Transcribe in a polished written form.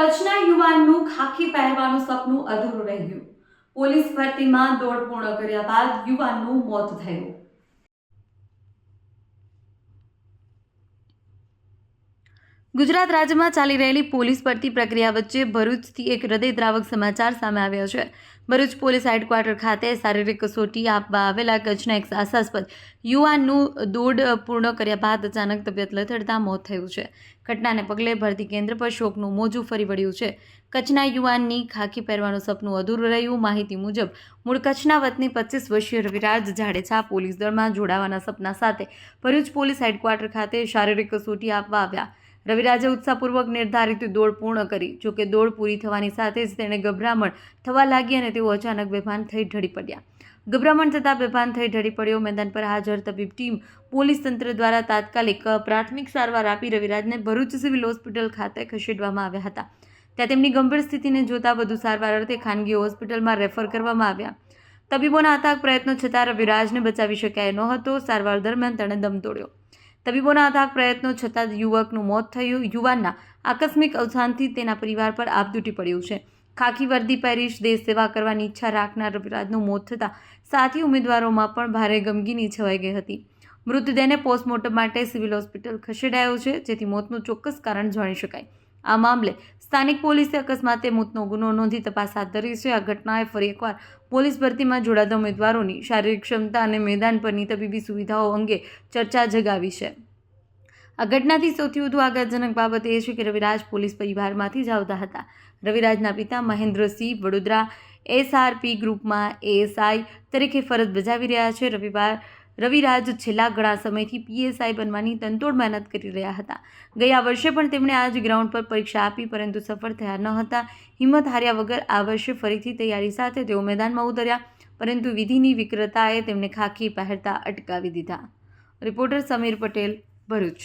કચ્છના યુવાનનું ખાખી પહેરવાનું સપનું અધૂરું રહ્યું. પોલીસ ભરતીમાં દોડ પૂર્ણ કર્યા બાદ યુવાનનું મોત થયું. ગુજરાત રાજ્યમાં ચાલી રહેલી પોલીસ ભરતી પ્રક્રિયા વચ્ચે ભરૂચથી એક હૃદયદ્રાવક સમાચાર સામે આવ્યા છે. ભરૂચ પોલીસ હેડક્વાર્ટર ખાતે શારીરિક કસોટી આપવા આવેલા કચ્છના એક આશાસ્પદ યુવાનનું દોડ પૂર્ણ કર્યા બાદ અચાનક તબિયત લથડતા મોત થયું છે. ઘટનાને પગલે ભરતી કેન્દ્ર પર શોકનું મોજું ફરી વળ્યું છે. કચ્છના યુવાનની ખાખી પહેરવાનું સપનું અધૂરું રહ્યું. માહિતી મુજબ મૂળ કચ્છના વતની 25 વર્ષીય રવિરાજ જાડેજા પોલીસ દળમાં જોડાવાના સપના સાથે ભરૂચ પોલીસ હેડક્વાર્ટર ખાતે શારીરિક કસોટી આપવા આવ્યા. રવિરાજે ઉત્સાહપૂર્વક નિર્ધારિત દોડ પૂર્ણ કરી. જોકે દોડ પૂરી થવાની સાથે જ તેણે ગભરામણ થવા લાગી અને તેઓ અચાનક બેભાન થઈ ઢળી પડ્યા. ગભરામણ થતાં બેભાન થઈ ઢળી પડ્યો. મેદાન પર હાજર તબીબ ટીમ પોલીસ તંત્ર દ્વારા તાત્કાલિક પ્રાથમિક સારવાર આપી રવિરાજને ભરૂચ સિવિલ હોસ્પિટલ ખાતે ખસેડવામાં આવ્યા હતા. ત્યાં તેમની ગંભીર સ્થિતિને જોતા વધુ સારવાર અર્થે ખાનગી હોસ્પિટલમાં રેફર કરવામાં આવ્યા. તબીબોના અથાગ પ્રયત્નો છતાં રવિરાજને બચાવી શકાયો નહોતો. સારવાર દરમિયાન તેણે દમ તોડ્યો. તબીબોના અથાગ પ્રયત્નો છતાં યુવકનું મોત થયું. યુવાનના આકસ્મિક અવસાનથી તેના પરિવાર પર આભ તૂટી પડ્યું છે. ખાખી વર્દી પહેરી દેશ સેવા કરવાની ઈચ્છા રાખનાર રવિરાજનું મોત થતાં સાથી ઉમેદવારોમાં પણ ભારે ગમગીની છવાઈ ગઈ હતી. મૃતદેહને પોસ્ટમોર્ટમ માટે સિવિલ હોસ્પિટલ ખસેડાયો છે, જેથી મોતનું ચોક્કસ કારણ જાણી શકાય. આ મામલે સ્થાનિક પોલીસે અકસ્માતે મોતનો ગુનો નોંધી તપાસ હાથ ધરી છે. આ ઘટનાએ ફરી એકવાર પોલીસ ભરતીમાં જોડાતા ઉમેદવારોની શારીરિક ક્ષમતા અને મેદાન પરની તબીબી સુવિધાઓ અંગે ચર્ચા જગાવી છે. આ ઘટનાથી સૌથી વધુ આઘાતજનક બાબત એ છે કે રવિરાજ પોલીસ પરિવારમાંથી જ આવતા હતા. રવિરાજના પિતા મહેન્દ્રસિંહ વડોદરા એસઆરપી ગ્રુપમાં એએસઆઈ તરીકે ફરજ બજાવી રહ્યા છે. રવિરાજ છેલ્લા ઘણા સમયથી પીએસઆઈ બનવાની તનતોડ મહેનત કરી રહ્યા હતા. ગયા વર્ષે પણ તેમણે આ જ ગ્રાઉન્ડ પર પરીક્ષા આપી, પરંતુ સફળ થયા ન હતા. હિંમત હાર્યા વગર આ વર્ષે ફરીથી તૈયારી સાથે તેઓ મેદાનમાં ઉતર્યા, પરંતુ વિધિની વિકૃતતાએ તેમને ખાખી પહેરતા અટકાવી દીધા. રિપોર્ટર સમીર પટેલ, ભરૂચ.